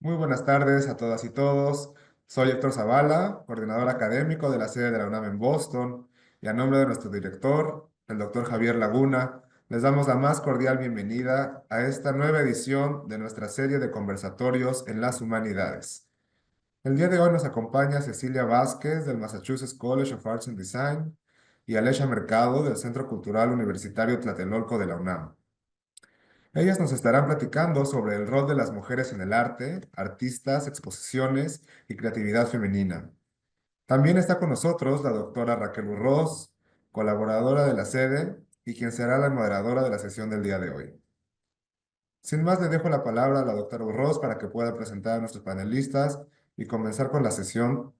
Muy buenas tardes a todas y todos. Soy Héctor Zavala, coordinador académico de la sede de la UNAM en Boston, y a nombre de nuestro director, el doctor Javier Laguna, les damos la más cordial bienvenida a esta nueva edición de nuestra serie de conversatorios en las humanidades. El día de hoy nos acompaña Cecilia Vázquez del Massachusetts College of Arts and Design y Alesha Mercado del Centro Cultural Universitario Tlatelolco de la UNAM. Ellas nos estarán platicando sobre el rol de las mujeres en el arte, artistas, exposiciones y creatividad femenina. También está con nosotros la doctora Raquel Urroz, colaboradora de la sede y quien será la moderadora de la sesión del día de hoy. Sin más, le dejo la palabra a la doctora Urroz para que pueda presentar a nuestros panelistas y comenzar con la sesión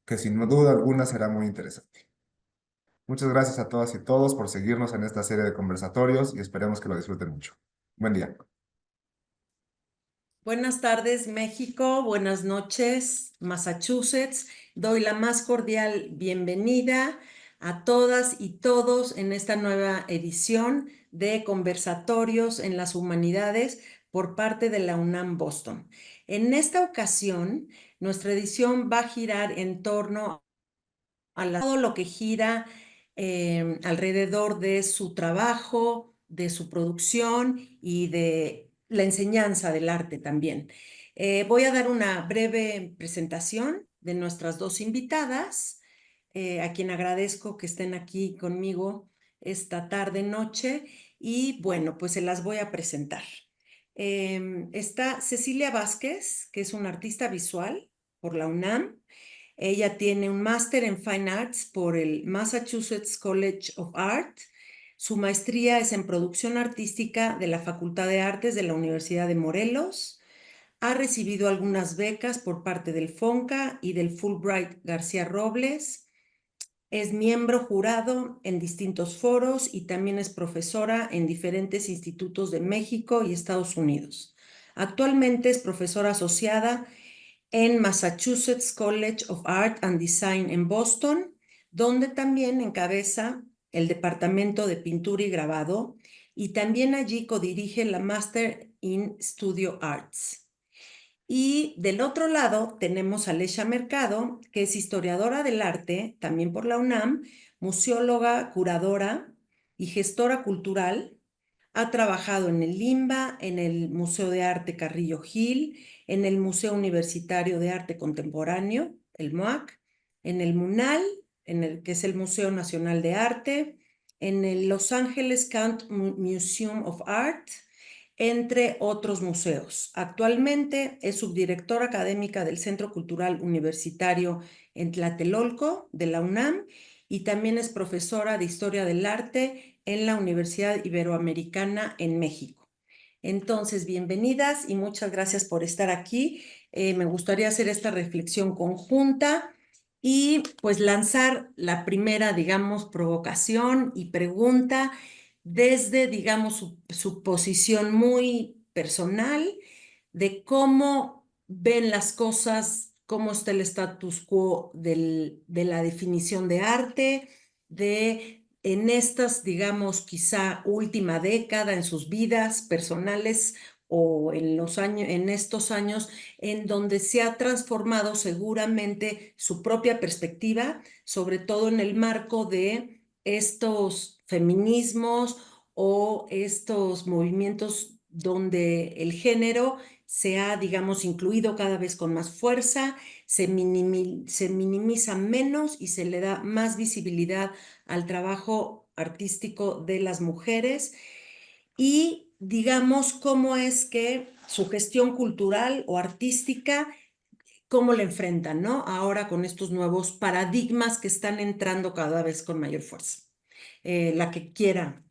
que sin duda alguna será muy interesante. Muchas gracias a todas y todos por seguirnos en esta serie de conversatorios y esperemos que lo disfruten mucho. Buen día. Buenas tardes, México. Buenas noches, Massachusetts. Doy la más cordial bienvenida a todas y todos en esta nueva edición de Conversatorios en las Humanidades por parte de la UNAM Boston. En esta ocasión, nuestra edición va a girar en torno a todo lo que gira alrededor de su trabajo, de su producción y de la enseñanza del arte también. Voy a dar una breve presentación de nuestras dos invitadas, a quien agradezco que estén aquí conmigo esta tarde, noche, y bueno, pues se las voy a presentar. Está Cecilia Vázquez, que es una artista visual por la UNAM. Ella tiene un máster en Fine Arts por el Massachusetts College of Art. Su maestría es en producción artística de la Facultad de Artes de la Universidad de Morelos. Ha recibido algunas becas por parte del FONCA y del Fulbright García Robles. Es miembro jurado en distintos foros y también es profesora en diferentes institutos de México y Estados Unidos. Actualmente es profesora asociada en Massachusetts College of Art and Design en Boston, donde también encabeza el departamento de pintura y grabado y también allí codirige la Master in Studio Arts. Y del otro lado tenemos a Alesha Mercado, que es historiadora del arte, también por la UNAM, museóloga, curadora y gestora cultural. Ha trabajado en el LIMBA, en el Museo de Arte Carrillo Gil, en el Museo Universitario de Arte Contemporáneo, el MUAC, en el MUNAL, que es el Museo Nacional de Arte, en el Los Angeles County Museum of Art, entre otros museos. Actualmente es subdirectora académica del Centro Cultural Universitario en Tlatelolco de la UNAM y también es profesora de Historia del Arte en la Universidad Iberoamericana en México. Entonces, bienvenidas y muchas gracias por estar aquí. Me gustaría hacer esta reflexión conjunta y pues lanzar la primera, digamos, provocación y pregunta desde, digamos, su posición muy personal de cómo ven las cosas, cómo está el status quo de la definición de arte, de en estas, digamos, quizá última década en sus vidas personales o en los años, en estos años en donde se ha transformado seguramente su propia perspectiva, sobre todo en el marco de estos feminismos o estos movimientos donde el género se ha, digamos, incluido cada vez con más fuerza, se minimiza menos y se le da más visibilidad al trabajo artístico de las mujeres y digamos cómo es que su gestión cultural o artística, cómo la enfrentan, ¿no? Ahora con estos nuevos paradigmas que están entrando cada vez con mayor fuerza. La que quiera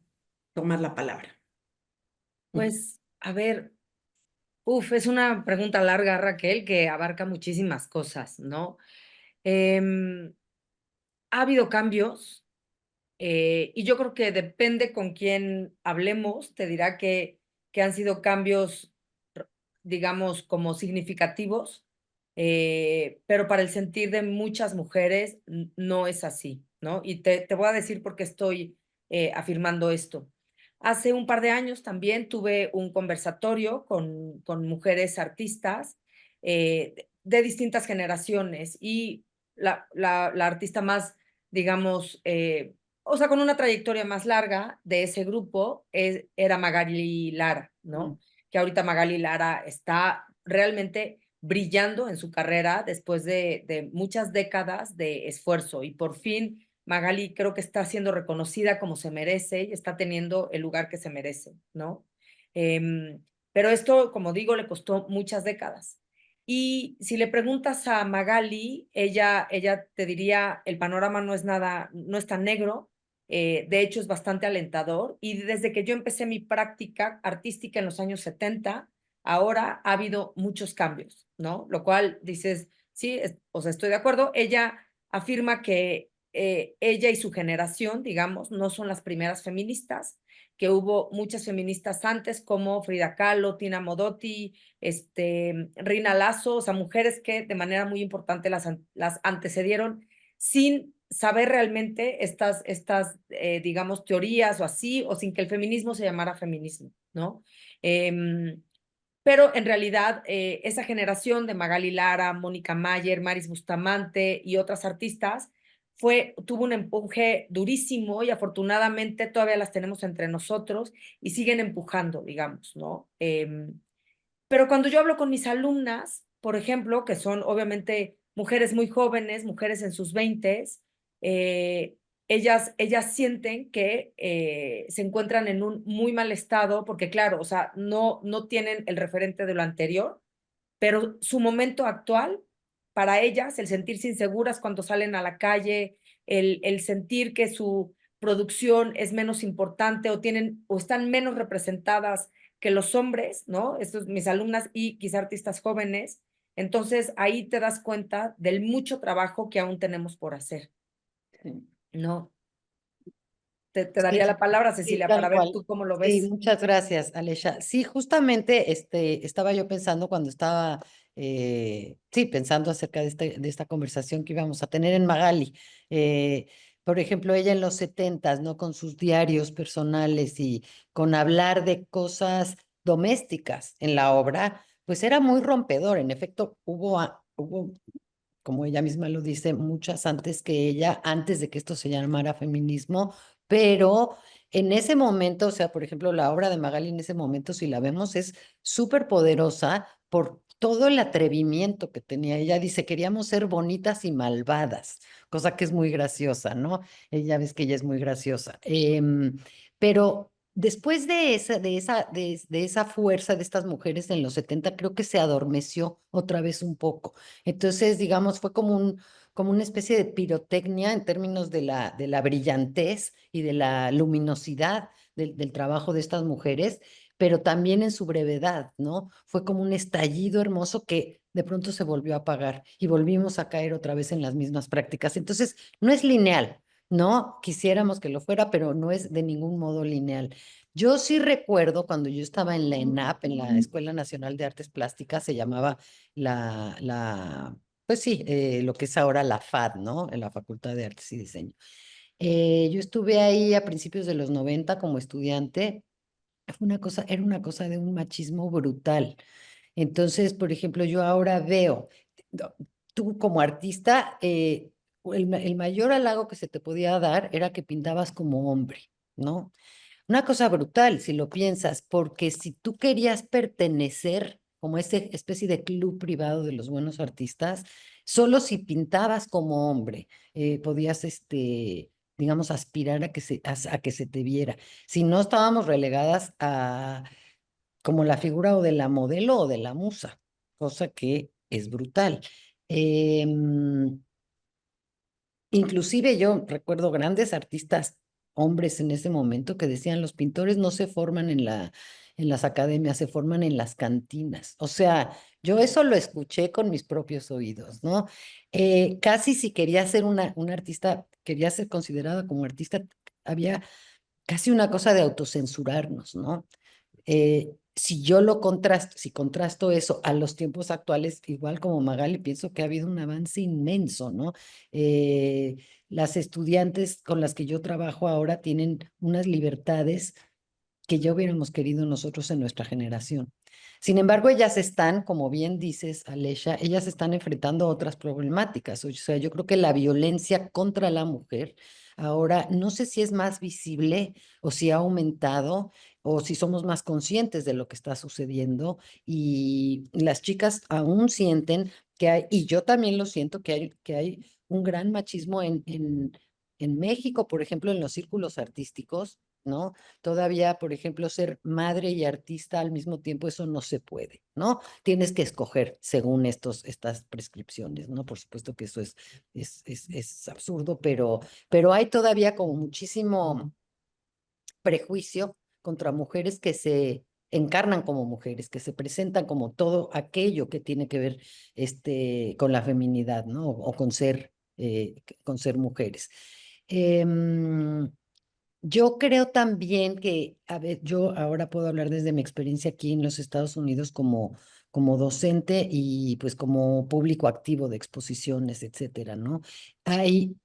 tomar la palabra. Pues, a ver, es una pregunta larga, Raquel, que abarca muchísimas cosas, ¿no? Em, ha habido cambios y yo creo que depende con quién hablemos, te dirá que han sido cambios, digamos, como significativos, pero para el sentir de muchas mujeres no es así, ¿no? Y te voy a decir por qué estoy afirmando esto. Hace un par de años también tuve un conversatorio con mujeres artistas de distintas generaciones y la artista más, digamos, o sea, con una trayectoria más larga de ese grupo era Magali Lara, ¿no? Que ahorita Magali Lara está realmente brillando en su carrera después de muchas décadas de esfuerzo y por fin Magali creo que está siendo reconocida como se merece y está teniendo el lugar que se merece, ¿no? Pero esto, como digo, le costó muchas décadas. Y si le preguntas a Magali, ella te diría, el panorama no es nada, no es tan negro, de hecho es bastante alentador. Y desde que yo empecé mi práctica artística en los años 70, ahora ha habido muchos cambios, ¿no? Lo cual dices, sí, o sea, estoy de acuerdo. Ella afirma que ella y su generación, digamos, no son las primeras feministas, que hubo muchas feministas antes como Frida Kahlo, Tina Modotti, Rina Lazo, o sea, mujeres que de manera muy importante las antecedieron sin saber realmente digamos, teorías o así, o sin que el feminismo se llamara feminismo, ¿no? Pero en realidad esa generación de Magali Lara, Mónica Mayer, Maris Bustamante y otras artistas tuvo un empuje durísimo y afortunadamente todavía las tenemos entre nosotros y siguen empujando, digamos, ¿no? Pero cuando yo hablo con mis alumnas, por ejemplo, que son obviamente mujeres muy jóvenes, mujeres en sus veintes, eh, ellas sienten que se encuentran en un muy mal estado, porque claro, o sea, no tienen el referente de lo anterior, pero su momento actual, para ellas, el sentirse inseguras cuando salen a la calle, el sentir que su producción es menos importante o están menos representadas que los hombres, ¿no? Estos mis alumnas y quizá artistas jóvenes. Entonces ahí te das cuenta del mucho trabajo que aún tenemos por hacer, Sí, ¿no? Te daría sí, la palabra, sí, Cecilia, para tal ver cual. tú cómo lo Sí, ves. muchas gracias, Alesha. Sí, justamente estaba yo pensando cuando estaba, sí, pensando acerca de esta conversación que íbamos a tener en Magali. Eh, por ejemplo, ella en los setentas, ¿no? Con sus diarios personales y con hablar de cosas domésticas en la obra, pues era muy rompedor. En efecto, hubo como ella misma lo dice, muchas antes que ella, antes de que esto se llamara feminismo, pero en ese momento, o sea, por ejemplo, la obra de Magali en ese momento, si la vemos, es súper poderosa por todo el atrevimiento que tenía. Ella dice, queríamos ser bonitas y malvadas, cosa que es muy graciosa, ¿no? Ella ves que ella es muy graciosa. Pero después de esa fuerza de estas mujeres en los 70, creo que se adormeció otra vez un poco. Entonces, digamos, fue como una especie de pirotecnia en términos de la brillantez y de la luminosidad del trabajo de estas mujeres, pero también en su brevedad, ¿no? Fue como un estallido hermoso que de pronto se volvió a apagar y volvimos a caer otra vez en las mismas prácticas. Entonces, no es lineal, ¿no? Quisiéramos que lo fuera, pero no es de ningún modo lineal. Yo sí recuerdo cuando yo estaba en la ENAP, en la Escuela Nacional de Artes Plásticas, se llamaba pues sí, lo que es ahora la FAD, ¿no? En la Facultad de Artes y Diseño. Yo estuve ahí a principios de los 90 como estudiante. Era una cosa de un machismo brutal. Entonces, por ejemplo, yo ahora veo, no, tú como artista, el mayor halago que se te podía dar era que pintabas como hombre, ¿no? Una cosa brutal, si lo piensas, porque si tú querías pertenecer como esa especie de club privado de los buenos artistas, solo si pintabas como hombre, podías, digamos, aspirar a que se te viera. Si no, estábamos relegadas a como la figura o de la modelo o de la musa, cosa que es brutal. Em, Inclusive yo recuerdo grandes artistas, hombres en ese momento, que decían, los pintores no se forman en las academias, se forman en las cantinas. O sea, yo eso lo escuché con mis propios oídos, ¿no? Casi si quería ser una artista, quería ser considerada como artista, había casi una cosa de autocensurarnos, ¿no? Si yo si contrasto eso a los tiempos actuales, igual como Magali, pienso que ha habido un avance inmenso, ¿no? Eh, las estudiantes con las que yo trabajo ahora tienen unas libertades que ya hubiéramos querido nosotros en nuestra generación. Sin embargo, ellas están, como bien dices, Alesia, ellas están enfrentando otras problemáticas. O sea, yo creo que la violencia contra la mujer ahora no sé si es más visible o si ha aumentado o si somos más conscientes de lo que está sucediendo y las chicas aún sienten que hay, y yo también lo siento, que hay un gran machismo en México, por ejemplo, en los círculos artísticos, ¿no? Todavía, por ejemplo, ser madre y artista al mismo tiempo, eso no se puede, ¿no? Tienes que escoger según estas prescripciones, ¿no? Por supuesto que eso es absurdo, pero hay todavía como muchísimo prejuicio contra mujeres que se encarnan como mujeres, que se presentan como todo aquello que tiene que ver con la feminidad, ¿no? O con ser mujeres. Em, yo creo también que, a ver, yo ahora puedo hablar desde mi experiencia aquí en los Estados Unidos como docente y pues como público activo de exposiciones, etcétera, ¿no? Hay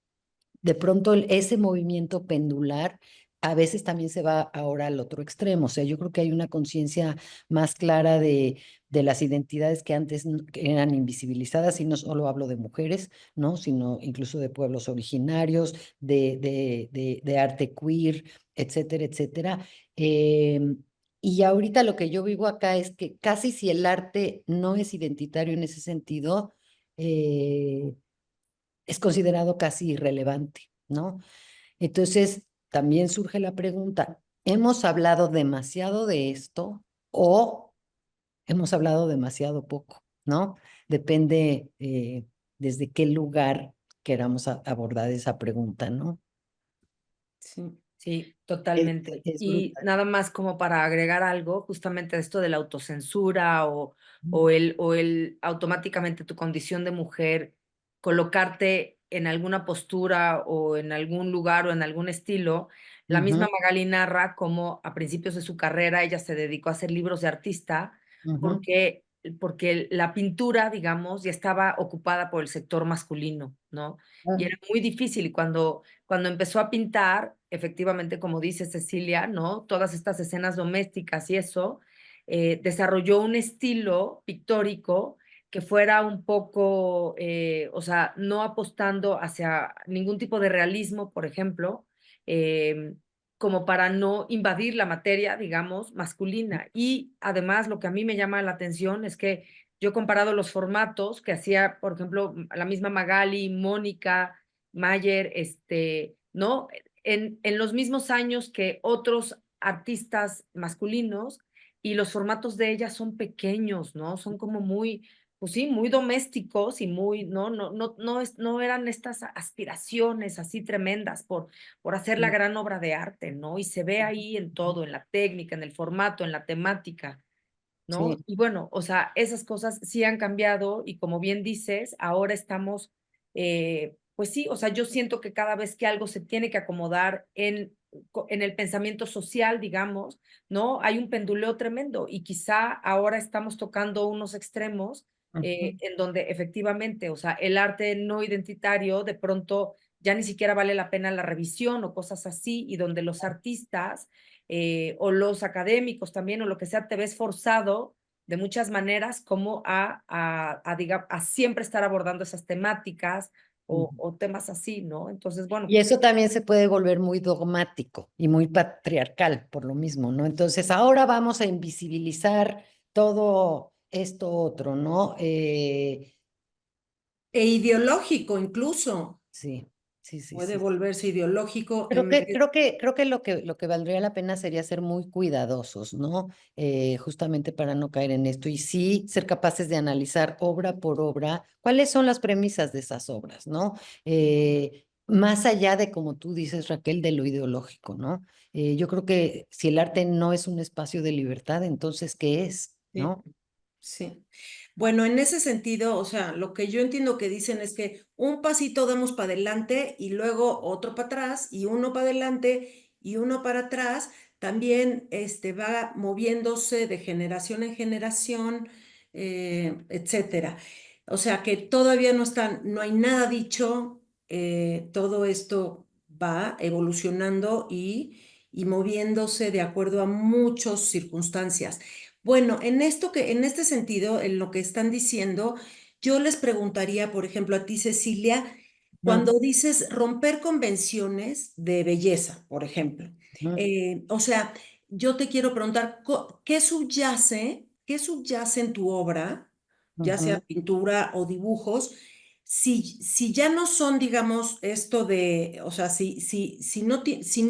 de pronto ese movimiento pendular a veces también se va ahora al otro extremo. O sea, yo creo que hay una conciencia más clara de las identidades que antes que eran invisibilizadas, y no solo hablo de mujeres, ¿no? Sino incluso de pueblos originarios, de arte queer, etcétera, etcétera. Y ahorita lo que yo vivo acá es que casi si el arte no es identitario en ese sentido, eh, es considerado casi irrelevante, ¿no? Entonces, también surge la pregunta, ¿hemos hablado demasiado de esto o hemos hablado demasiado poco, ¿no? Depende desde qué lugar queramos abordar esa pregunta, ¿no? Sí. Sí, Es, totalmente. es Y brutal. nada más como para agregar algo, justamente esto de la autocensura o el automáticamente tu condición de mujer, colocarte en alguna postura o en algún lugar o en algún estilo. La misma Ujú, Magali narra cómo a principios de su carrera ella se dedicó a hacer libros de artista ujú, porque la pintura, digamos, ya estaba ocupada por el sector masculino, ¿no? Y ah, era muy difícil y cuando empezó a pintar, efectivamente, como dice Cecilia, ¿no? Todas estas escenas domésticas y eso, desarrolló un estilo pictórico que fuera un poco, o sea, no apostando hacia ningún tipo de realismo, por ejemplo, eh, como para no invadir la materia, digamos, masculina. Y además, lo que a mí me llama la atención es que yo he comparado los formatos que hacía, por ejemplo, la misma Magali, Mónica, Mayer, ¿no? En los mismos años que otros artistas masculinos y los formatos de ellas son pequeños, ¿no? Son como muy, pues sí, muy domésticos y muy, no eran estas aspiraciones así tremendas por hacer la sí, gran obra de arte, ¿no? Y se ve ahí en todo, en la técnica, en el formato, en la temática. ¿No? sí, Y bueno, o sea, esas cosas sí han cambiado y como bien dices, ahora estamos, pues sí, o sea, yo siento que cada vez que algo se tiene que acomodar en el pensamiento social, digamos, ¿no? Hay un penduleo tremendo y quizá ahora estamos tocando unos extremos ujú, en donde efectivamente, o sea, el arte no identitario de pronto ya ni siquiera vale la pena la revisión o cosas así y donde los artistas o los académicos también, o lo que sea, te ves forzado de muchas maneras como a siempre estar abordando esas temáticas ujú. o temas así, ¿no? Entonces, bueno, Y eso también se puede volver muy dogmático y muy patriarcal por lo mismo, ¿no? Entonces, ahora vamos a invisibilizar todo esto otro, ¿no? E ideológico incluso. Sí, sí, sí, Puede sí. volverse ideológico Creo en que, vez. creo que, creo que lo que valdría la pena sería ser muy cuidadosos, ¿no? Justamente para no caer en esto y sí ser capaces de analizar obra por obra cuáles son las premisas de esas obras, ¿no? Más allá de, como tú dices, Raquel, de lo ideológico, ¿no? Yo creo que si el arte no es un espacio de libertad, entonces, ¿qué es? Sí. ¿No? Sí. Bueno, en ese sentido, o sea, lo que yo entiendo que dicen es que un pasito damos para adelante y luego otro para atrás y uno para adelante y uno para atrás. También va moviéndose de generación en generación, etcétera. O sea que todavía no hay nada dicho, todo esto va evolucionando y moviéndose de acuerdo a muchas circunstancias. Bueno, en este sentido, en lo que están diciendo, yo les preguntaría, por ejemplo, a ti, Cecilia, Ujú, cuando dices romper convenciones de belleza, por ejemplo, ujú, o sea, yo te quiero preguntar, qué subyace en tu obra, ya sea ujú, pintura o dibujos, si ya no son, digamos, esto de, o sea, si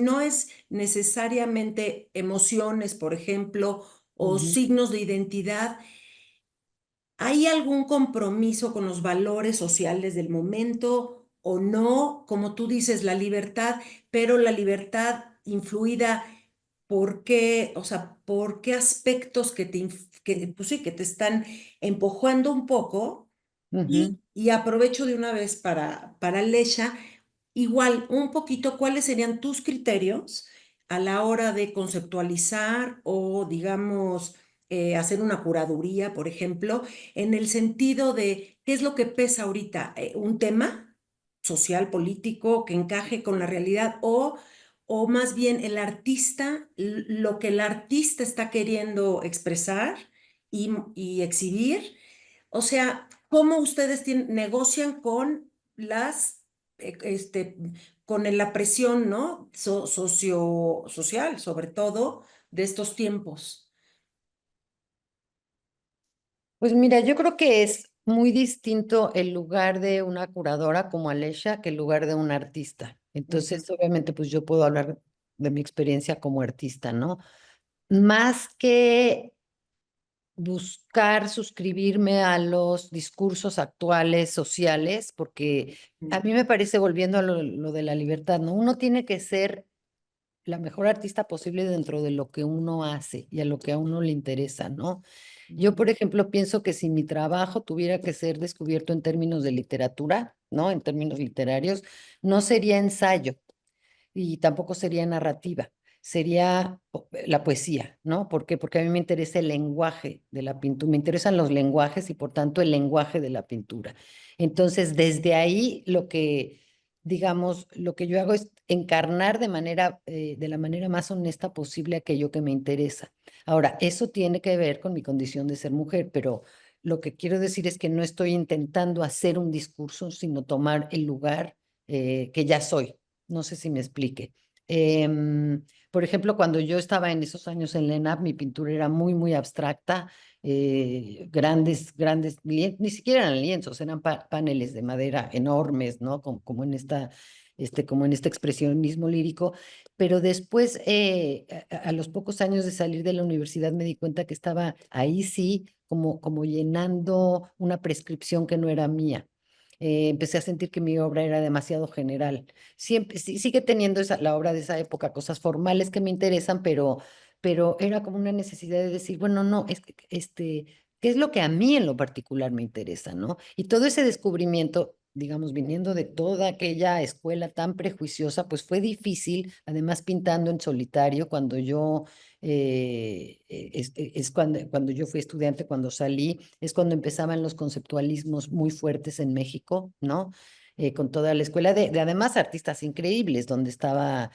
no es necesariamente emociones, por ejemplo, o ujú, signos de identidad, ¿hay algún compromiso con los valores sociales del momento o no? Como tú dices, la libertad, pero la libertad influida por qué, o sea, por qué aspectos pues sí, que te están empujando un poco ujú. y aprovecho de una vez para Lesha, igual un poquito cuáles serían tus criterios a la hora de conceptualizar o, digamos, hacer una curaduría, por ejemplo, en el sentido de qué es lo que pesa ahorita, un tema social, político, que encaje con la realidad o más bien el artista, lo que el artista está queriendo expresar y exhibir. O sea, ¿cómo ustedes negocian con las, con la presión, ¿no? Social, sobre todo, de estos tiempos. Pues mira, yo creo que es muy distinto el lugar de una curadora como Alesha que el lugar de un artista. Ujú, Entonces, obviamente, pues yo puedo hablar de mi experiencia como artista, ¿no? Más que buscar suscribirme a los discursos actuales sociales, porque a ujú, mí me parece, volviendo a lo de la libertad, ¿no? Uno tiene que ser la mejor artista posible dentro de lo que uno hace y a lo que a uno le interesa, ¿no? Yo, por ujú, ejemplo, pienso que si mi trabajo tuviera que ser descubierto en términos de literatura, ¿no? En términos literarios, no sería ensayo y tampoco sería narrativa, sería la poesía, ¿no? ¿Por qué? Porque a mí me interesa el lenguaje de la pintura, me interesan los lenguajes y por tanto el lenguaje de la pintura. Entonces, desde ahí lo que, digamos, lo que yo hago es encarnar de la manera más honesta posible aquello que me interesa. Ahora, eso tiene que ver con mi condición de ser mujer, pero lo que quiero decir es que no estoy intentando hacer un discurso, sino tomar el lugar que ya soy. No sé si me explique. Por ejemplo, cuando yo estaba en esos años en la ENAP, mi pintura era muy, muy abstracta, grandes, ni siquiera eran lienzos, eran paneles de madera enormes, ¿no? Como en como en este expresionismo lírico. Pero después, a los pocos años de salir de la universidad, me di cuenta que estaba ahí sí, como llenando una prescripción que no era mía. Empecé a sentir que mi obra era demasiado general. Siempre, sigue teniendo la obra de esa época, cosas formales que me interesan, pero era como una necesidad de decir, bueno, no, ¿qué es lo que a mí en lo particular me interesa, ¿no? Y todo ese descubrimiento, digamos, viniendo de toda aquella escuela tan prejuiciosa, pues fue difícil, además pintando en solitario, cuando yo, es cuando yo fui estudiante, cuando salí, es cuando empezaban los conceptualismos muy fuertes en México, ¿no? Con toda la escuela de además artistas increíbles, donde estaba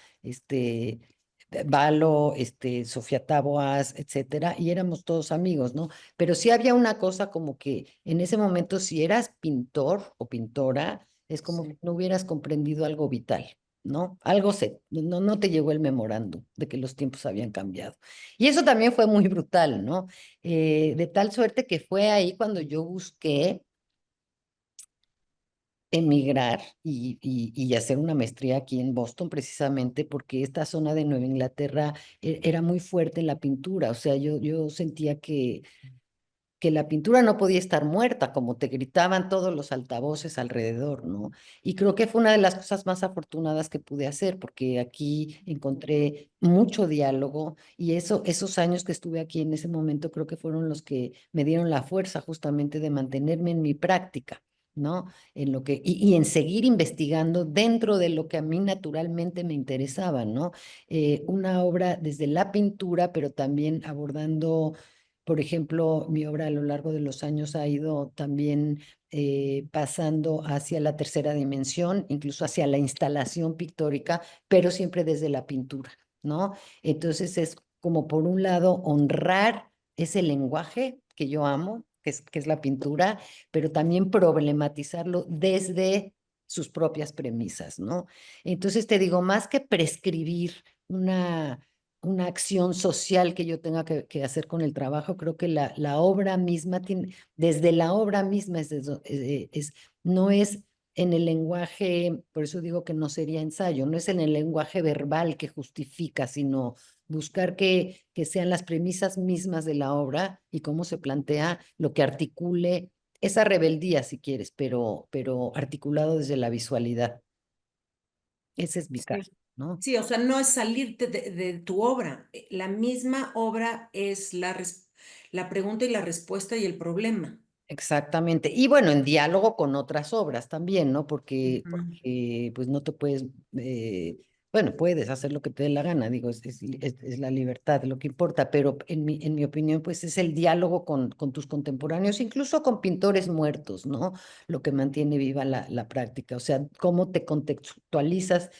Valo, Sofía Taboas, etcétera, y éramos todos amigos, ¿no? Pero sí había una cosa como que en ese momento, si eras pintor o pintora, es como que sí. no hubieras comprendido algo vital, ¿no? No te llegó el memorándum de que los tiempos habían cambiado. Y eso también fue muy brutal, ¿no? De tal suerte que fue ahí cuando yo busqué emigrar y hacer una maestría aquí en Boston, precisamente porque esta zona de Nueva Inglaterra era muy fuerte en la pintura. O sea, yo sentía que la pintura no podía estar muerta, como te gritaban todos los altavoces alrededor, ¿no? Y creo que fue una de las cosas más afortunadas que pude hacer, porque aquí encontré mucho diálogo y esos años que estuve aquí en ese momento creo que fueron los que me dieron la fuerza justamente de mantenerme en mi práctica. ¿No? Y en seguir investigando dentro de lo que a mí naturalmente me interesaba, ¿no? Una obra desde la pintura, pero también abordando por ejemplo, mi obra a lo largo de los años ha ido también pasando hacia la tercera dimensión, incluso hacia la instalación pictórica, pero siempre desde la pintura, ¿no? Entonces es como por un lado honrar ese lenguaje que yo amo, que es la pintura, pero también problematizarlo desde sus propias premisas, ¿no? Entonces te digo, más que prescribir una acción social que yo tenga que hacer con el trabajo, creo que la obra misma tiene, desde la obra misma no es en el lenguaje, por eso digo que no sería ensayo, no es en el lenguaje verbal que justifica, sino buscar que sean las premisas mismas de la obra y cómo se plantea lo que articule esa rebeldía, si quieres, pero articulado desde la visualidad. Ese es mi caso, Sí. ¿no? Sí, o sea, no es salirte de tu obra. La misma obra es la pregunta y la respuesta y el problema. Exactamente. Y bueno, en diálogo con otras obras también, ¿no? Porque, Ujú. porque pues no te puedes, bueno, puedes hacer lo que te dé la gana, digo, es la libertad lo que importa, pero en mi opinión, pues es el diálogo con tus contemporáneos, incluso con pintores muertos, ¿no? Lo que mantiene viva la práctica, o sea, cómo te contextualizas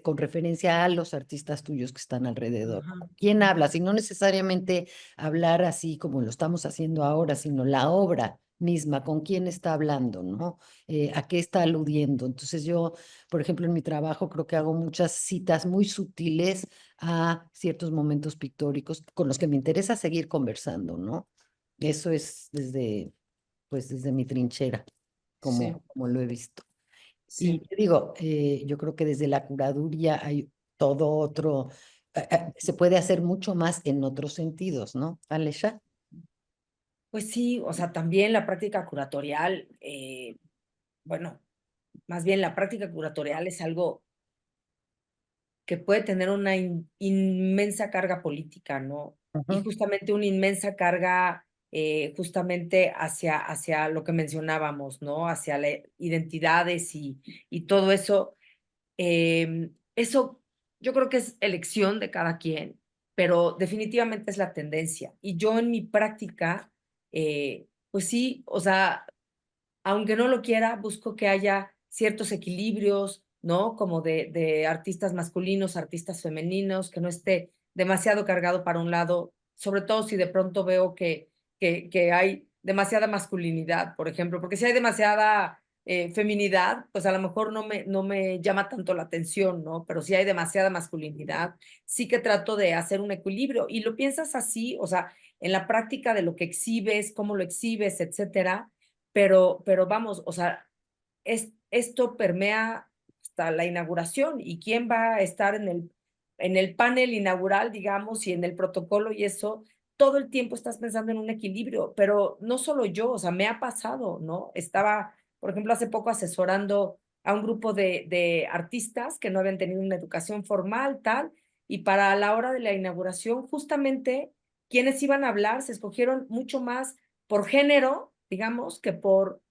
con referencia a los artistas tuyos que están alrededor. Ajá. ¿Con quién hablas? Y no necesariamente hablar así como lo estamos haciendo ahora, sino la obra misma, con quién está hablando, ¿no? ¿A qué está aludiendo? Entonces yo, por ejemplo, en mi trabajo creo que hago muchas citas muy sutiles a ciertos momentos pictóricos con los que me interesa seguir conversando, ¿no? Eso es desde mi trinchera, Sí, como lo he visto. Y sí. te digo, yo creo que desde la curaduría hay todo otro, se puede hacer mucho más en otros sentidos, ¿no, Alesha? Pues sí, o sea, también la práctica curatorial, bueno, más bien la práctica curatorial es algo que puede tener una inmensa carga política, ¿no? Y Ujú, justamente una inmensa carga justamente hacia lo que mencionábamos, ¿no? Hacia identidades y todo eso. Eso yo creo que es elección de cada quien, pero definitivamente es la tendencia. Y yo en mi práctica, pues sí, o sea, aunque no lo quiera, busco que haya ciertos equilibrios, ¿no? Como de artistas masculinos, artistas femeninos, que no esté demasiado cargado para un lado, sobre todo si de pronto veo que hay demasiada masculinidad, por ejemplo, porque si hay demasiada feminidad, pues a lo mejor no me llama tanto la atención, ¿no? Pero si hay demasiada masculinidad, sí que trato de hacer un equilibrio. Y lo piensas así, o sea, en la práctica de lo que exhibes, cómo lo exhibes, etcétera, pero vamos, o sea, esto permea hasta la inauguración y quién va a estar en el panel inaugural, digamos, y en el protocolo y eso, todo el tiempo estás pensando en un equilibrio, pero no solo yo, o sea, me ha pasado, ¿no? Estaba, por ejemplo, hace poco asesorando a un grupo de artistas que no habían tenido una educación formal, tal, y para la hora de la inauguración, justamente, quienes iban a hablar se escogieron mucho más por género, digamos, que por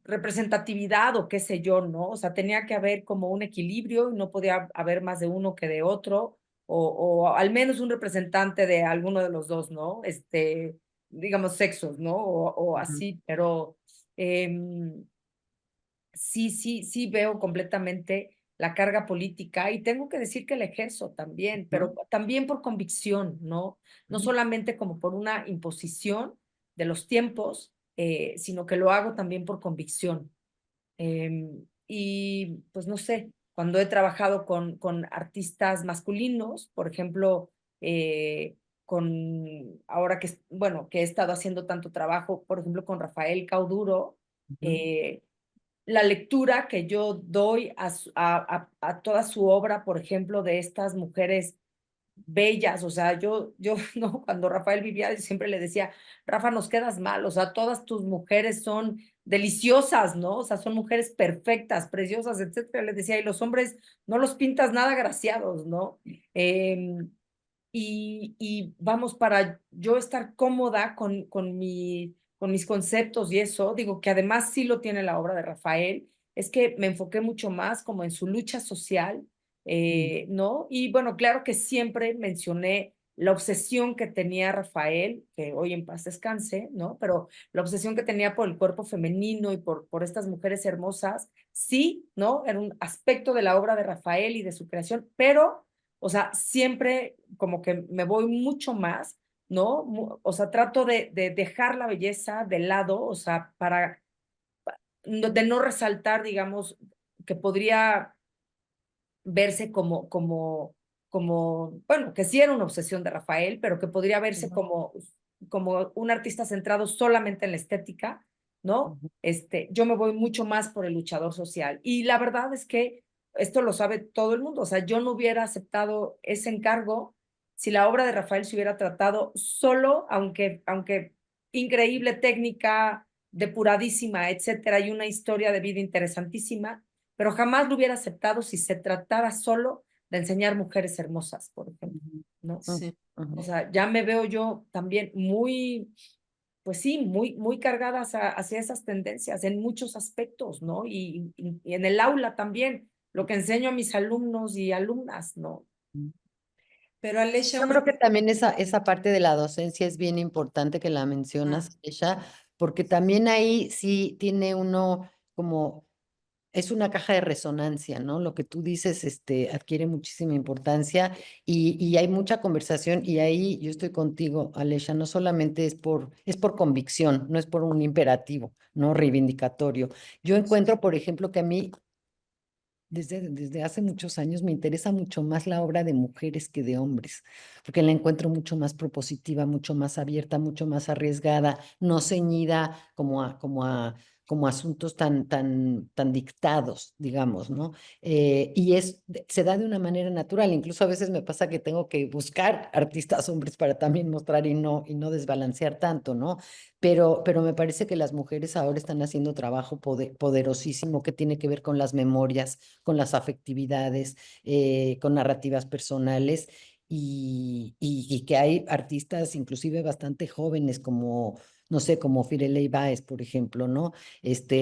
representatividad o qué sé yo, ¿no? O sea, tenía que haber como un equilibrio y no podía haber más de uno que de otro, o al menos un representante de alguno de los dos, ¿no? Digamos, sexos, ¿no? O ujú, así, pero sí, sí, sí veo completamente la carga política y tengo que decir que la ejerzo también, pero ujú, también por convicción, ¿no? No ujú. solamente como por una imposición de los tiempos, sino que lo hago también por convicción. Y pues no sé, cuando he trabajado con artistas masculinos, por ejemplo, ahora bueno, que he estado haciendo tanto trabajo, por ejemplo, con Rafael Cauduro, Ujú, eh, la lectura que yo doy a toda su obra, por ejemplo, de estas mujeres bellas, o sea, yo no, cuando Rafael vivía, yo siempre le decía, Rafa, nos quedas mal, o sea, todas tus mujeres son deliciosas, ¿no? O sea, son mujeres perfectas, preciosas, etcétera. Le decía, y los hombres no los pintas nada graciados, ¿no? Y vamos, para yo estar cómoda con mis conceptos y eso, digo que además sí lo tiene la obra de Rafael, es que me enfoqué mucho más como en su lucha social, ujú, ¿no? Y bueno, claro que siempre mencioné la obsesión que tenía Rafael, que hoy en paz descanse, ¿no? Pero la obsesión que tenía por el cuerpo femenino y por estas mujeres hermosas, sí, ¿no? Era un aspecto de la obra de Rafael y de su creación, pero O sea, siempre como que me voy mucho más, ¿no? O sea, trato de dejar la belleza de lado, o sea, para de no resaltar, digamos, que podría verse bueno, que sí era una obsesión de Rafael, pero que podría verse Ujú, como un artista centrado solamente en la estética, ¿no? ujú, Yo me voy mucho más por el luchador social. Y la verdad es que esto lo sabe todo el mundo. O sea, yo no hubiera aceptado ese encargo si la obra de Rafael se hubiera tratado solo, aunque increíble técnica, depuradísima, etcétera, y una historia de vida interesantísima, pero jamás lo hubiera aceptado si se tratara solo de enseñar mujeres hermosas, por ejemplo, ujú, ¿no? ujú, Sí. O ujú. sea, ya me veo yo también muy, pues sí, muy cargada hacia esas tendencias en muchos aspectos, ¿no? Y en el aula también, lo que enseño a mis alumnos y alumnas, ¿no? Pero Alesha, Yo una creo que también esa parte de la docencia es bien importante que la pregunta. mencionas, ella, porque también ahí sí tiene uno como, es una caja de resonancia, ¿no? Lo que tú dices, adquiere muchísima importancia y hay mucha conversación y ahí yo estoy contigo, Alesha, no solamente es por convicción, no es por un imperativo, ¿no? Reivindicatorio. Yo encuentro, por ejemplo, que a mí desde hace muchos años me interesa mucho más la obra de mujeres que de hombres, porque la encuentro mucho más propositiva, mucho más abierta, mucho más arriesgada, no ceñida como asuntos tan dictados, digamos, ¿no? Se da de una manera natural. Incluso a veces me pasa que tengo que buscar artistas hombres para también mostrar y no desbalancear tanto, ¿no? Pero me parece que las mujeres ahora están haciendo trabajo poderosísimo que tiene que ver con las memorias, con las afectividades, con narrativas personales y que hay artistas inclusive bastante jóvenes como, no sé, como Firelei Báez, por ejemplo, ¿no?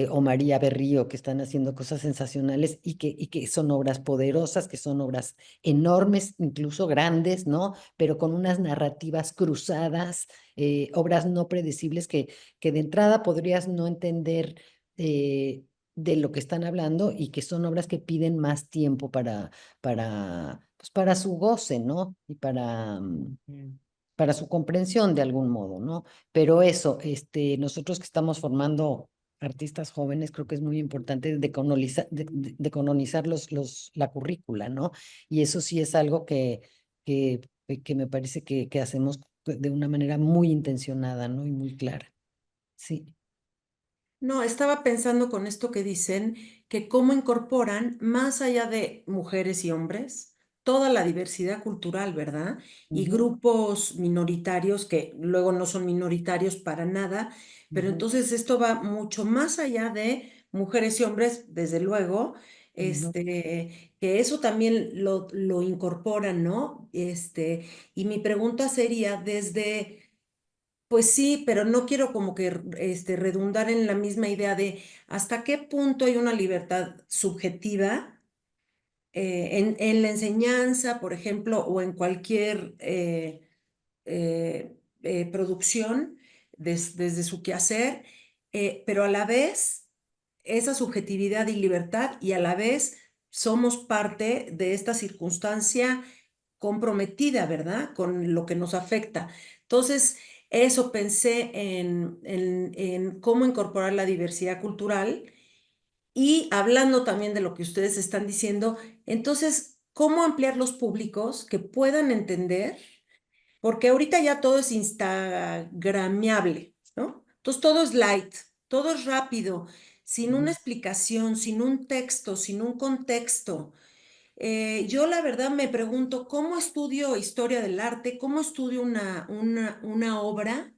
O María Berrío, que están haciendo cosas sensacionales y que son obras poderosas, que son obras enormes, incluso grandes, ¿no? Pero con unas narrativas cruzadas, obras no predecibles que de entrada podrías no entender. De lo que están hablando y que son obras que piden más tiempo pues para su goce, ¿no? Y para su comprensión de algún modo, ¿no? Pero eso, nosotros que estamos formando artistas jóvenes, creo que es muy importante decolonizar la currícula, ¿no? Y eso sí es algo que me parece que hacemos de una manera muy intencionada, ¿no? Y muy clara. Sí. No, estaba pensando con esto que dicen, que cómo incorporan, más allá de mujeres y hombres, toda la diversidad cultural, ¿verdad? Y Ujú, grupos minoritarios que luego no son minoritarios para nada, pero ujú, entonces esto va mucho más allá de mujeres y hombres, desde luego, ujú. que eso también lo incorporan, ¿no? Y mi pregunta sería desde... Pues sí, pero no quiero como que redundar en la misma idea de hasta qué punto hay una libertad subjetiva en la enseñanza, por ejemplo, o en cualquier producción desde su quehacer, pero a la vez esa subjetividad y libertad y a la vez somos parte de esta circunstancia comprometida, ¿verdad? Con lo que nos afecta. Entonces, eso pensé en cómo incorporar la diversidad cultural y hablando también de lo que ustedes están diciendo, entonces, ¿cómo ampliar los públicos que puedan entender? Porque ahorita ya todo es instagramiable, ¿no? Entonces todo es light, todo es rápido, sin una Ujú. explicación, sin un texto, sin un contexto. Yo la verdad me pregunto, ¿cómo estudio historia del arte? ¿Cómo estudio una obra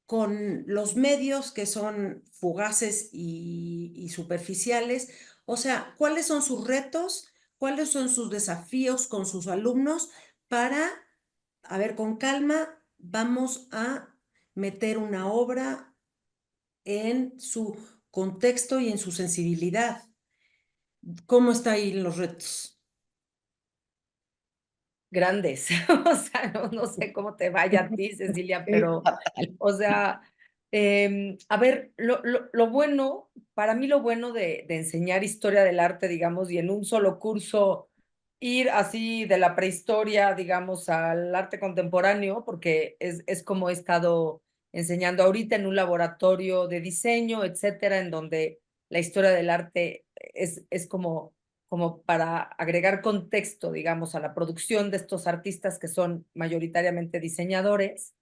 con los medios que son fugaces y superficiales? O sea, ¿cuáles son sus retos? ¿Cuáles son sus desafíos con sus alumnos para, a ver, con calma, vamos a meter una obra en su contexto y en su sensibilidad? ¿Cómo está ahí los retos? Grandes. O sea, no sé cómo te vaya a ti, Cecilia, Sí, pero, fatal. o sea, a ver, lo bueno, para mí lo bueno de enseñar historia del arte, digamos, y en un solo curso ir así de la prehistoria, digamos, al arte contemporáneo, porque es como he estado enseñando ahorita en un laboratorio de diseño, etcétera, en donde la historia del arte es como para agregar contexto, digamos, a la producción de estos artistas que son mayoritariamente diseñadores.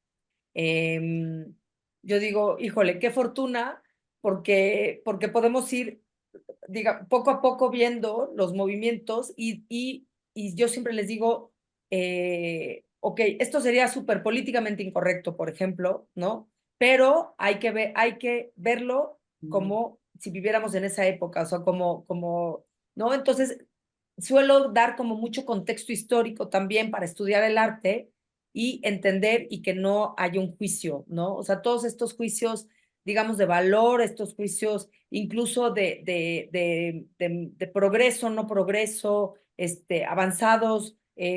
Em, yo digo, híjole, qué fortuna, porque podemos ir poco a poco viendo los movimientos y yo siempre les digo, ok, esto sería súper políticamente incorrecto, por ejemplo, ¿no? Pero hay que verlo como si viviéramos en esa época, o sea, ¿no? Entonces, suelo dar como mucho contexto histórico también para estudiar el arte y entender y que no haya un juicio, ¿no? O sea, todos estos juicios, digamos, de valor, estos juicios incluso de progreso, no progreso, avanzados,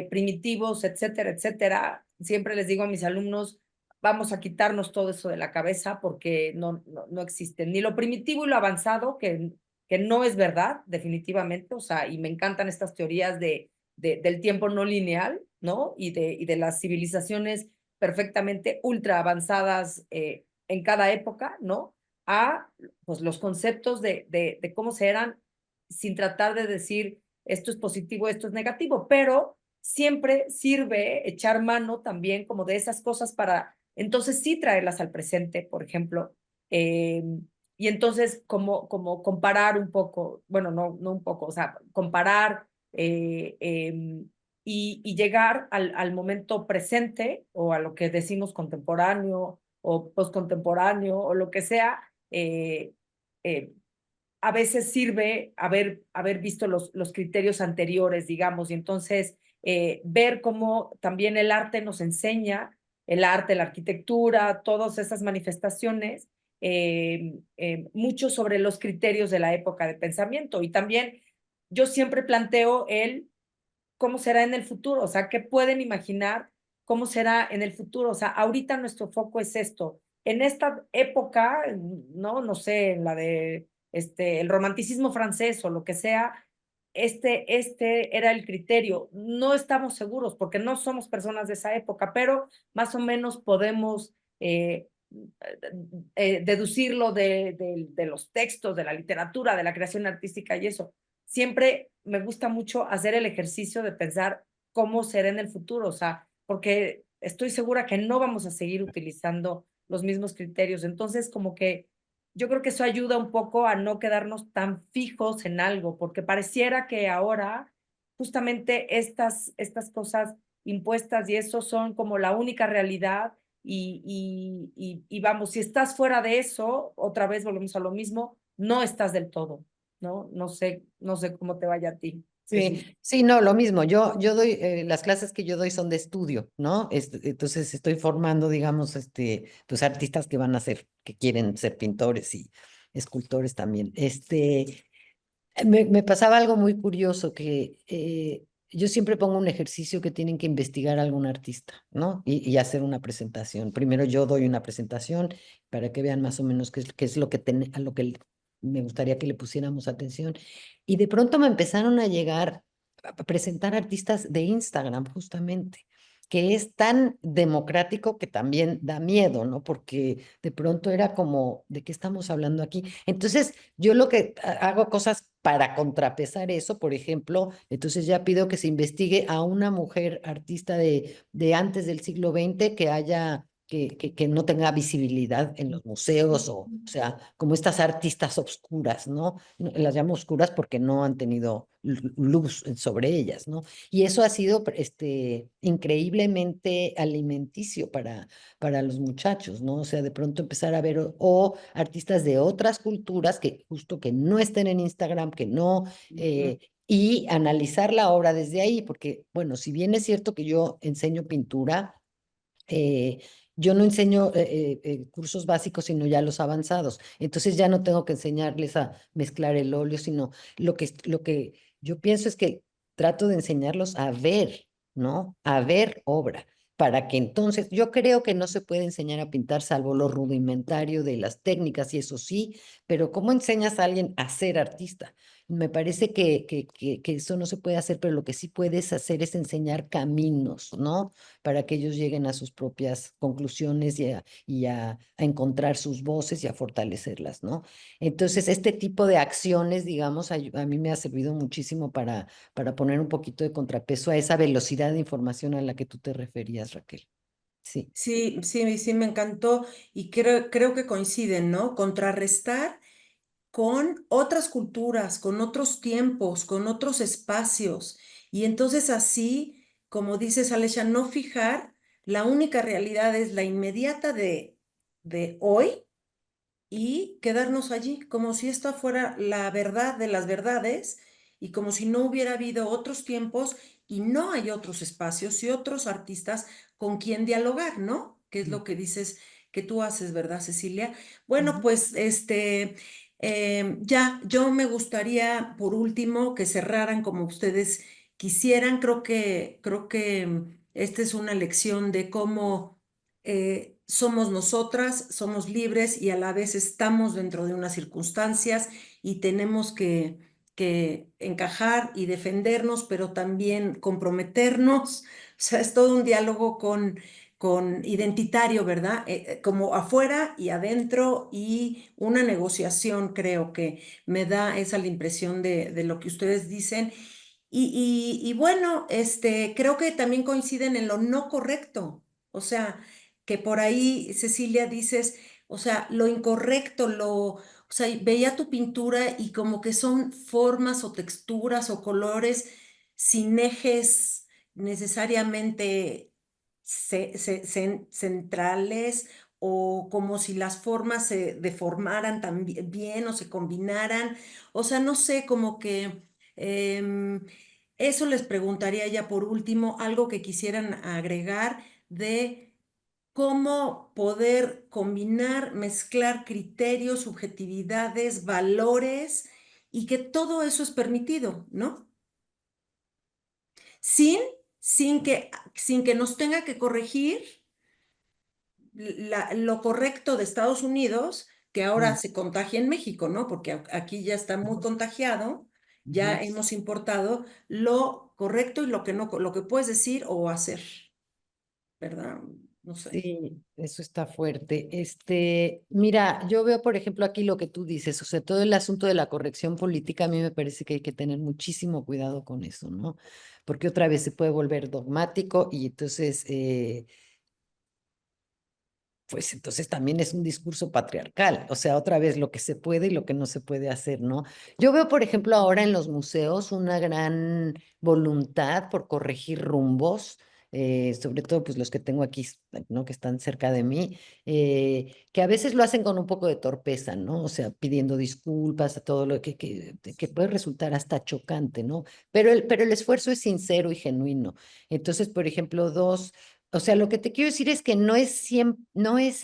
primitivos, etcétera, etcétera. Siempre les digo a mis alumnos, vamos a quitarnos todo eso de la cabeza porque no existe ni lo primitivo y lo avanzado, que no es verdad, definitivamente, o sea, y me encantan estas teorías del tiempo no lineal, ¿no? Y de las civilizaciones perfectamente ultra avanzadas en cada época, ¿no? A pues, los conceptos de cómo se eran sin tratar de decir esto es positivo, esto es negativo, pero siempre sirve echar mano también como de esas cosas para entonces sí traerlas al presente, por ejemplo, y entonces como comparar un poco, bueno, no un poco, o sea, comparar y llegar al momento presente o a lo que decimos contemporáneo o postcontemporáneo o lo que sea, eh, a veces sirve haber visto los criterios anteriores, digamos, y entonces ver cómo también el arte nos enseña, el arte, la arquitectura, todas esas manifestaciones, mucho sobre los criterios de la época de pensamiento. Y también yo siempre planteo cómo será en el futuro, o sea, qué pueden imaginar cómo será en el futuro. O sea, ahorita nuestro foco es esto. En esta época, no sé, en la de el romanticismo francés o lo que sea, este era el criterio. No estamos seguros porque no somos personas de esa época, pero más o menos podemos deducirlo de los textos, de la literatura, de la creación artística y eso. Siempre me gusta mucho hacer el ejercicio de pensar cómo será en el futuro, o sea, porque estoy segura que no vamos a seguir utilizando los mismos criterios. Entonces, como que yo creo que eso ayuda un poco a no quedarnos tan fijos en algo, porque pareciera que ahora justamente estas cosas impuestas y eso son como la única realidad y vamos, si estás fuera de eso, otra vez volvemos a lo mismo, no estás del todo, ¿no? No sé cómo te vaya a ti, Ceci. Sí, no, lo mismo. Yo doy, las clases que yo doy son de estudio, ¿no? Entonces estoy formando, digamos, pues artistas que van a ser, que quieren ser pintores y escultores también. Me pasaba algo muy curioso que yo siempre pongo un ejercicio que tienen que investigar a algún artista, ¿no? Y hacer una presentación. Primero yo doy una presentación para que vean más o menos qué es lo que a lo que me gustaría que le pusiéramos atención. Y de pronto me empezaron a llegar a presentar artistas de Instagram, justamente, que es tan democrático que también da miedo, ¿no? Porque de pronto era como, ¿de qué estamos hablando aquí? Entonces, yo lo que hago cosas para contrapesar eso, por ejemplo, entonces ya pido que se investigue a una mujer artista de antes del siglo XX que haya, que no tenga visibilidad en los museos, o sea, como estas artistas obscuras, ¿no? Las llamo oscuras porque no han tenido luz sobre ellas, ¿no? Y eso ha sido increíblemente alimenticio para los muchachos, ¿no? O sea, de pronto empezar a ver o artistas de otras culturas que justo que no estén en Instagram, que no, y analizar la obra desde ahí, porque, bueno, si bien es cierto que yo enseño pintura, eh, yo no enseño cursos básicos, sino ya los avanzados. Entonces ya no tengo que enseñarles a mezclar el óleo, sino lo que yo pienso es que trato de enseñarlos a ver, ¿no? A ver obra, para que entonces, yo creo que no se puede enseñar a pintar salvo lo rudimentario de las técnicas y eso sí, pero ¿cómo enseñas a alguien a ser artista? Me parece que eso no se puede hacer, pero lo que sí puedes hacer es enseñar caminos, ¿no? Para que ellos lleguen a sus propias conclusiones y a encontrar sus voces y a fortalecerlas, ¿no? Entonces, este tipo de acciones, digamos, a mí me ha servido muchísimo para poner un poquito de contrapeso a esa velocidad de información a la que tú te referías, Raquel. Sí. Sí, sí, sí, me encantó y creo que coinciden, ¿no? Contrarrestar con otras culturas, con otros tiempos, con otros espacios. Y entonces así, como dices, Alesha, no fijar, la única realidad es la inmediata de hoy y quedarnos allí, como si esta fuera la verdad de las verdades y como si no hubiera habido otros tiempos y no hay otros espacios y otros artistas con quien dialogar, ¿no? Que es lo que dices que tú haces, ¿verdad, Cecilia? Bueno, Ujú. pues ya, yo me gustaría, por último, que cerraran como ustedes quisieran. Creo que esta es una lección de cómo somos nosotras, somos libres y a la vez estamos dentro de unas circunstancias y tenemos que encajar y defendernos, pero también comprometernos. O sea, es todo un diálogo con identitario, ¿verdad? Como afuera y adentro y una negociación, creo que me da esa la impresión de lo que ustedes dicen. Y bueno, creo que también coinciden en lo no correcto. O sea, que por ahí, Cecilia, dices, o sea, lo incorrecto, o sea, veía tu pintura y como que son formas o texturas o colores sin ejes necesariamente centrales o como si las formas se deformaran también bien o se combinaran. O sea, no sé, como que... eso les preguntaría ya por último, algo que quisieran agregar de cómo poder combinar, mezclar criterios, subjetividades, valores y que todo eso es permitido, ¿no? Sin, sin que nos tenga que corregir lo correcto de Estados Unidos, que ahora Mm, se contagia en México, ¿no? Porque aquí ya está muy contagiado, ya ujú. hemos importado lo correcto y lo que no, lo que puedes decir o hacer, ¿verdad? No sé. Sí, eso está fuerte. Mira, yo veo, por ejemplo, aquí lo que tú dices, o sea, todo el asunto de la corrección política, a mí me parece que hay que tener muchísimo cuidado con eso, ¿no? Porque otra vez se puede volver dogmático y entonces, pues entonces también es un discurso patriarcal, o sea, otra vez lo que se puede y lo que no se puede hacer, ¿no? Yo veo, por ejemplo, ahora en los museos una gran voluntad por corregir rumbos, sobre todo pues los que tengo aquí, ¿no? Que están cerca de mí, que a veces lo hacen con un poco de torpeza, ¿no? O sea, pidiendo disculpas a todo lo que puede resultar hasta chocante, ¿no? Pero el esfuerzo es sincero y genuino. Entonces, por ejemplo, o sea, lo que te quiero decir es que no es siempre, no es,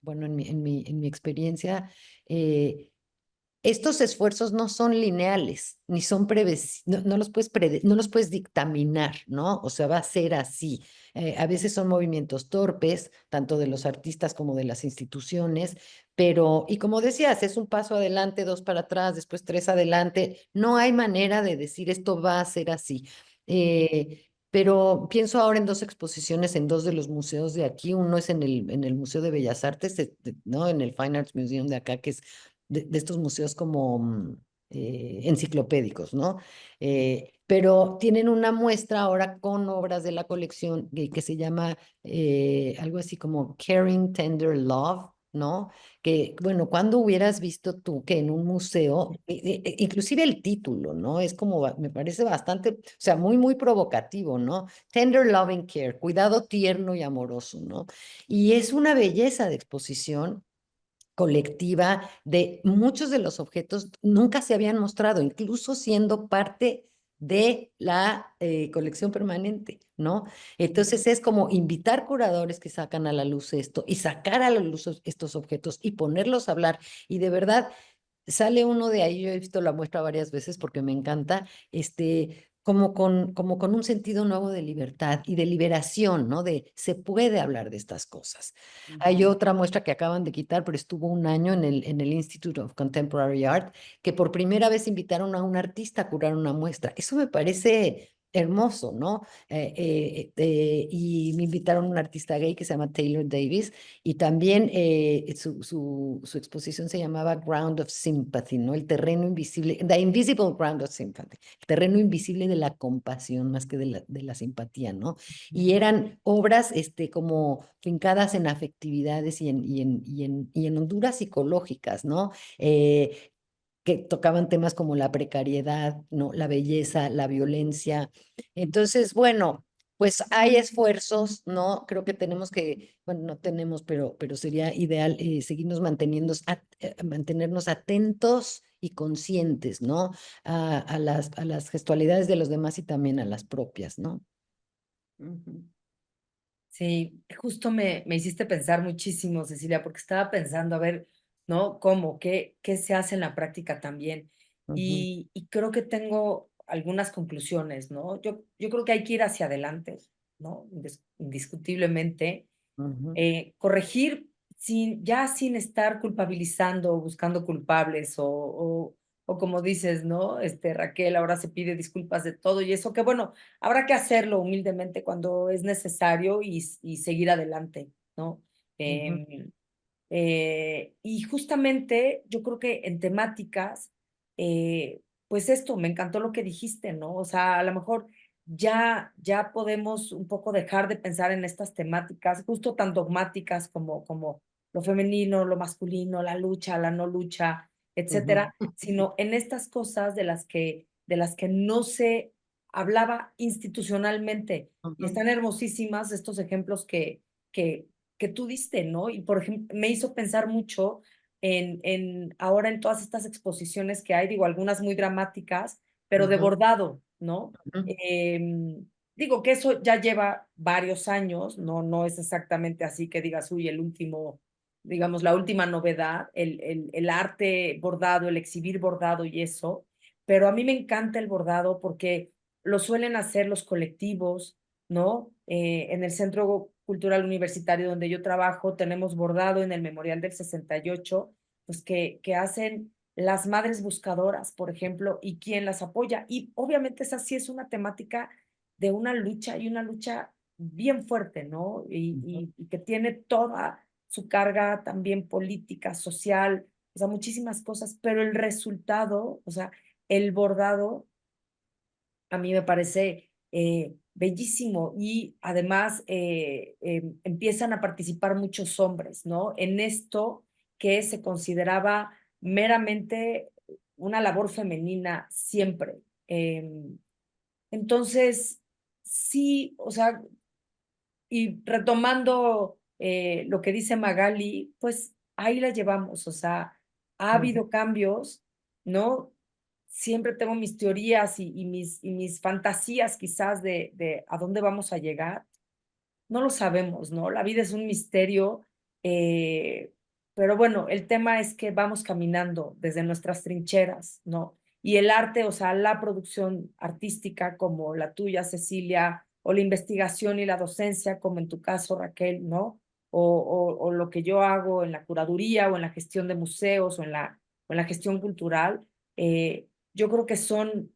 bueno, en mi experiencia, eh, estos esfuerzos no son lineales, ni son no los puedes no los puedes dictaminar, ¿no? O sea, va a ser así. A veces son movimientos torpes, tanto de los artistas como de las instituciones, pero, y como decías, es un paso adelante, dos para atrás, después tres adelante. No hay manera de decir esto va a ser así. Pero pienso ahora en dos exposiciones en dos de los museos de aquí. Uno es en el Museo de Bellas Artes, ¿no? En el Fine Arts Museum de acá, que es de estos museos como enciclopédicos, ¿no? Pero tienen una muestra ahora con obras de la colección que se llama algo así como Caring Tender Love, ¿no? Que, bueno, ¿cuándo hubieras visto tú que en un museo, inclusive el título, ¿no? Es como, me parece bastante, o sea, muy, muy provocativo, ¿no? Tender Loving Care, cuidado tierno y amoroso, ¿no? Y es una belleza de exposición colectiva de muchos de los objetos nunca se habían mostrado, incluso siendo parte de la colección permanente, ¿no? Entonces es como invitar curadores que sacan a la luz esto y sacar a la luz estos objetos y ponerlos a hablar. Y de verdad, sale uno de ahí, yo he visto la muestra varias veces porque me encanta, como con un sentido nuevo de libertad y de liberación, ¿no? De se puede hablar de estas cosas. Hay otra muestra que acaban de quitar, pero estuvo un año en el Institute of Contemporary Art, que por primera vez invitaron a un artista a curar una muestra. Eso me parece hermoso, ¿no? Y me invitaron a un artista gay que se llama Taylor Davis y también su exposición se llamaba Ground of Sympathy, ¿no? El terreno invisible, The Invisible Ground of Sympathy, el terreno invisible de la compasión más que de la simpatía, ¿no? Y eran obras como fincadas en afectividades y en honduras psicológicas, ¿no? Que tocaban temas como la precariedad, ¿no? La belleza, la violencia. Entonces, bueno, pues hay esfuerzos, ¿no? Creo que tenemos que, bueno, no tenemos, pero sería ideal seguirnos mantenernos atentos y conscientes, ¿no? A las gestualidades de los demás y también a las propias, ¿no? Ujú. Sí, justo me hiciste pensar muchísimo, Cecilia, porque estaba pensando, a ver, ¿no? ¿Cómo? ¿Qué se hace en la práctica también? Ujú, Y creo que tengo algunas conclusiones, ¿no? Yo creo que hay que ir hacia adelante, ¿no? Indiscutiblemente. ujú, Corregir ya sin estar culpabilizando o buscando culpables o como dices, ¿no? Raquel ahora se pide disculpas de todo y eso, que bueno, habrá que hacerlo humildemente cuando es necesario y seguir adelante, ¿no? ujú, Em, y justamente yo creo que en temáticas, pues esto, me encantó lo que dijiste, ¿no? O sea, a lo mejor ya podemos un poco dejar de pensar en estas temáticas justo tan dogmáticas como lo femenino, lo masculino, la lucha, la no lucha, ujú, etcétera, sino en estas cosas de las que no se hablaba institucionalmente. Y ujú, están hermosísimas estos ejemplos que, que tú diste, ¿no? Y por ejemplo, me hizo pensar mucho en ahora en todas estas exposiciones que hay, digo, algunas muy dramáticas, pero de ujú, bordado, ¿no? ujú, Digo que eso ya lleva varios años, no es exactamente así que digas, uy, el último, digamos, la última novedad, el arte bordado, el exhibir bordado y eso, pero a mí me encanta el bordado porque lo suelen hacer los colectivos, ¿no? En el Centro Cultural Universitario donde yo trabajo, tenemos bordado en el Memorial del 68, pues que hacen las madres buscadoras, por ejemplo, y quién las apoya. Y obviamente esa sí es una temática de una lucha y una lucha bien fuerte, ¿no? ujú. Y que tiene toda su carga también política, social, o sea, muchísimas cosas, pero el resultado, o sea, el bordado a mí me parece bellísimo y además empiezan a participar muchos hombres, ¿no? En esto que se consideraba meramente una labor femenina siempre. Entonces, sí, o sea, y retomando lo que dice Magali, pues ahí la llevamos, o sea, ha Ujú, habido cambios, ¿no? Siempre tengo mis teorías y mis fantasías quizás de a dónde vamos a llegar. No lo sabemos, ¿no? La vida es un misterio, eh, pero bueno, el tema es que vamos caminando desde nuestras trincheras, ¿no? Y el arte, o sea, la producción artística como la tuya, Cecilia, o la investigación y la docencia, como en tu caso, Raquel, ¿no? O lo que yo hago en la curaduría o en la gestión de museos o en la gestión cultural, yo creo que son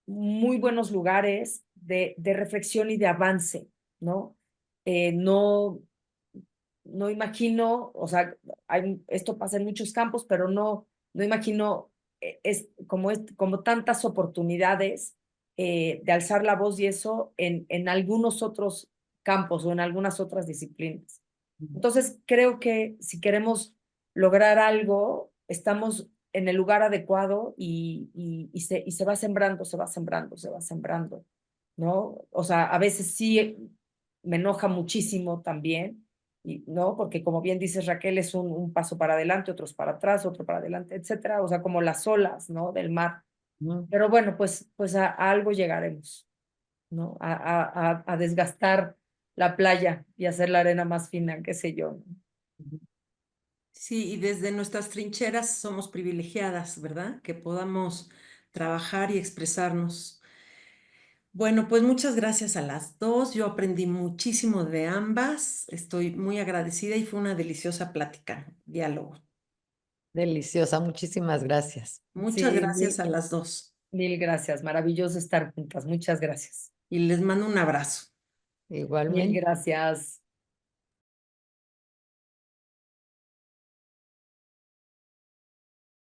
muy buenos lugares de reflexión y de avance, ¿no? No, no imagino, o sea, esto pasa en muchos campos, pero no imagino como tantas oportunidades de alzar la voz y eso en algunos otros campos o en algunas otras disciplinas. ujú, Entonces, creo que si queremos lograr algo, estamos en el lugar adecuado y se va sembrando, se va sembrando, se va sembrando, ¿no? O sea, a veces sí me enoja muchísimo también, ¿no? Porque como bien dices, Raquel, es un paso para adelante, otros para atrás, otro para adelante, etcétera. O sea, como las olas, ¿no? Del mar. ujú, Pero bueno, pues a algo llegaremos, ¿no? A desgastar la playa y hacer la arena más fina, qué sé yo, ¿no? ujú. Sí, y desde nuestras trincheras somos privilegiadas, ¿verdad? Que podamos trabajar y expresarnos. Bueno, pues muchas gracias a las dos. Yo aprendí muchísimo de ambas. Estoy muy agradecida y fue una deliciosa plática, diálogo. Deliciosa, muchísimas gracias. Muchas Sí, gracias a las dos mil gracias. Maravilloso estar juntas. Muchas gracias. y les mando un abrazo. Mil Igualmente. gracias.